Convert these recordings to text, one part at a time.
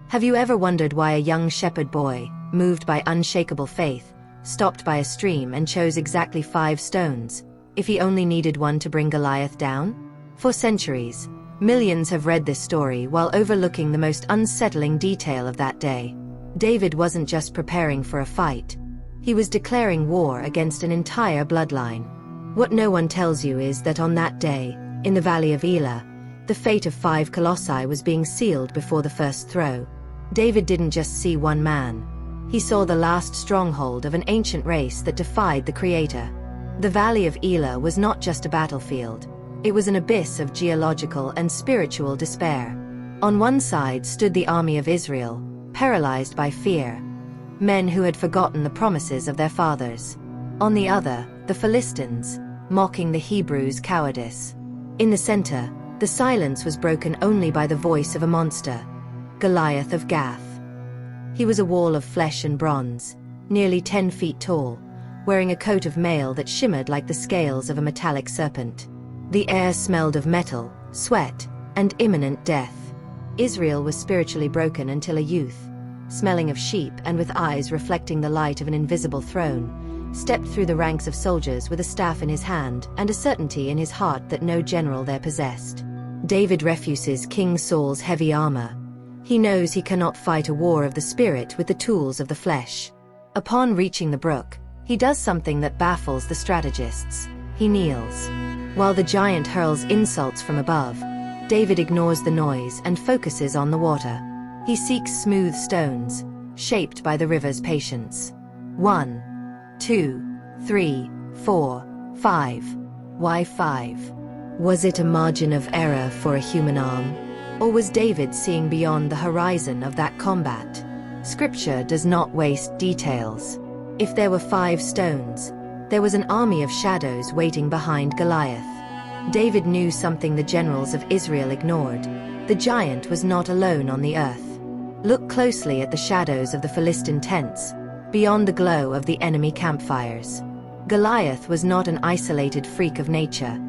Have you ever wondered why a young shepherd boy, moved by unshakable faith, stopped by a stream and chose exactly 5 stones, if he only needed one to bring Goliath down? For centuries, millions have read this story while overlooking the most unsettling detail of that day. David wasn't just preparing for a fight. He was declaring war against an entire bloodline. What no one tells you is that on that day, in the Valley of Elah, the fate of 5 colossi was being sealed before the first throw. David didn't just see one man. He saw the last stronghold of an ancient race that defied the Creator. The Valley of Elah was not just a battlefield. It was an abyss of geological and spiritual despair. On one side stood the army of Israel, paralyzed by fear, men who had forgotten the promises of their fathers. On the other, the Philistines, mocking the Hebrews' cowardice. In the center, the silence was broken only by the voice of a monster, Goliath of Gath. He was a wall of flesh and bronze, nearly 10 feet tall, wearing a coat of mail that shimmered like the scales of a metallic serpent. The air smelled of metal, sweat, and imminent death. Israel was spiritually broken until a youth, smelling of sheep and with eyes reflecting the light of an invisible throne, stepped through the ranks of soldiers with a staff in his hand and a certainty in his heart that no general there possessed. David refuses King Saul's heavy armor. He knows he cannot fight a war of the spirit with the tools of the flesh. Upon reaching the brook, he does something that baffles the strategists. He kneels. While the giant hurls insults from above, David ignores the noise and focuses on the water. He seeks smooth stones, shaped by the river's patience. 1, 2, 3, 4, 5. Why 5? Was it a margin of error for a human arm? Or was David seeing beyond the horizon of that combat? Scripture does not waste details. If there were 5 stones, there was an army of shadows waiting behind Goliath. David knew something the generals of Israel ignored. The giant was not alone on the earth. Look closely at the shadows of the Philistine tents, beyond the glow of the enemy campfires. Goliath was not an isolated freak of nature.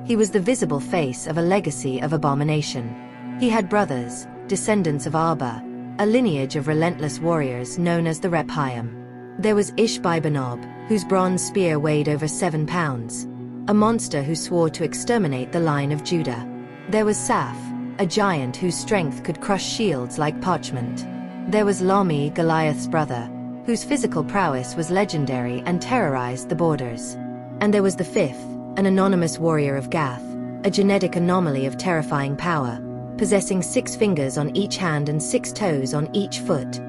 He was the visible face of a legacy of abomination. He had brothers, descendants of Arba, a lineage of relentless warriors known as the Rephaim. There was Ishbi-Benob, whose bronze spear weighed over 7 pounds, a monster who swore to exterminate the line of Judah. There was Saph, a giant whose strength could crush shields like parchment. There was Lomi, Goliath's brother, whose physical prowess was legendary and terrorized the borders. And there was the 5th, an anonymous warrior of Gath, a genetic anomaly of terrifying power, possessing 6 fingers on each hand and 6 toes on each foot,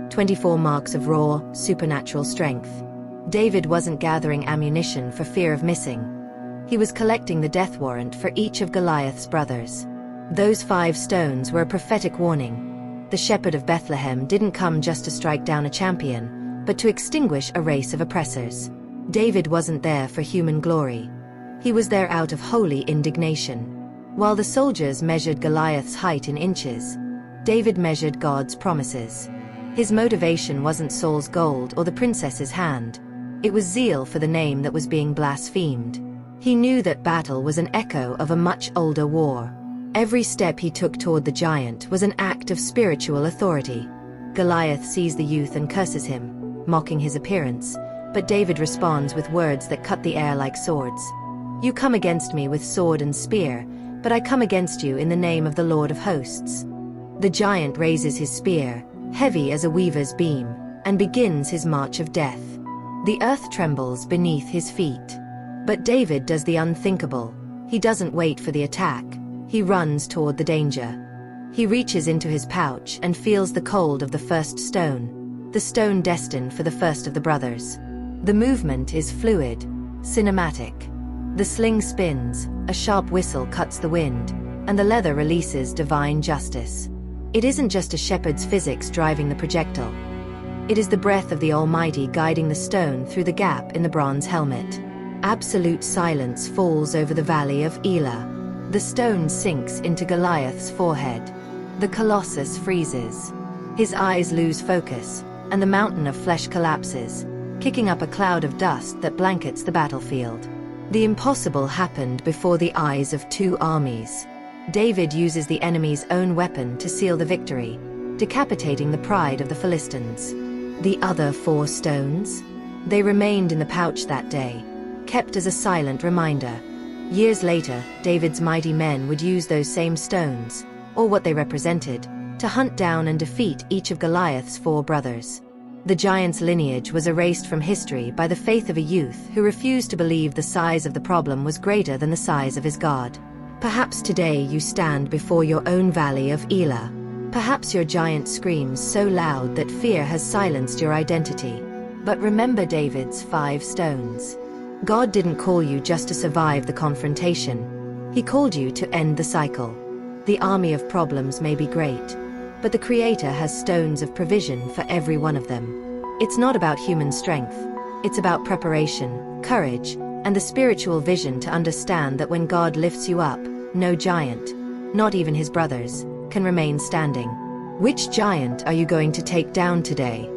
24 marks of raw, supernatural strength. David wasn't gathering ammunition for fear of missing. He was collecting the death warrant for each of Goliath's brothers. Those 5 stones were a prophetic warning. The shepherd of Bethlehem didn't come just to strike down a champion, but to extinguish a race of oppressors. David wasn't there for human glory. He was there out of holy indignation. While the soldiers measured Goliath's height in inches, David measured God's promises. His motivation wasn't Saul's gold or the princess's hand. It was zeal for the name that was being blasphemed. He knew that battle was an echo of a much older war. Every step he took toward the giant was an act of spiritual authority. Goliath sees the youth and curses him, mocking his appearance, but David responds with words that cut the air like swords. "You come against me with sword and spear, but I come against you in the name of the Lord of hosts." The giant raises his spear, heavy as a weaver's beam, and begins his march of death. The earth trembles beneath his feet. But David does the unthinkable. He doesn't wait for the attack. He runs toward the danger. He reaches into his pouch and feels the cold of the first stone, the stone destined for the first of the brothers. The movement is fluid, cinematic. The sling spins, a sharp whistle cuts the wind, and the leather releases divine justice. It isn't just a shepherd's physics driving the projectile. It is the breath of the Almighty guiding the stone through the gap in the bronze helmet. Absolute silence falls over the Valley of Elah. The stone sinks into Goliath's forehead. The colossus freezes. His eyes lose focus, and the mountain of flesh collapses, kicking up a cloud of dust that blankets the battlefield. The impossible happened before the eyes of 2 armies. David uses the enemy's own weapon to seal the victory. decapitating the pride of the Philistines. The other 4 stones? They remained in the pouch that day, kept as a silent reminder. Years later, David's mighty men would use those same stones, or what they represented, to hunt down and defeat each of Goliath's 4 brothers. The giant's lineage was erased from history by the faith of a youth who refused to believe the size of the problem was greater than the size of his God. Perhaps today you stand before your own Valley of Elah. Perhaps your giant screams so loud that fear has silenced your identity. But remember David's 5 stones. God didn't call you just to survive the confrontation. He called you to end the cycle. The army of problems may be great, but the Creator has stones of provision for every one of them. It's not about human strength. It's about preparation, courage, and the spiritual vision to understand that when God lifts you up, no giant, not even his brothers, can remain standing. Which giant are you going to take down today?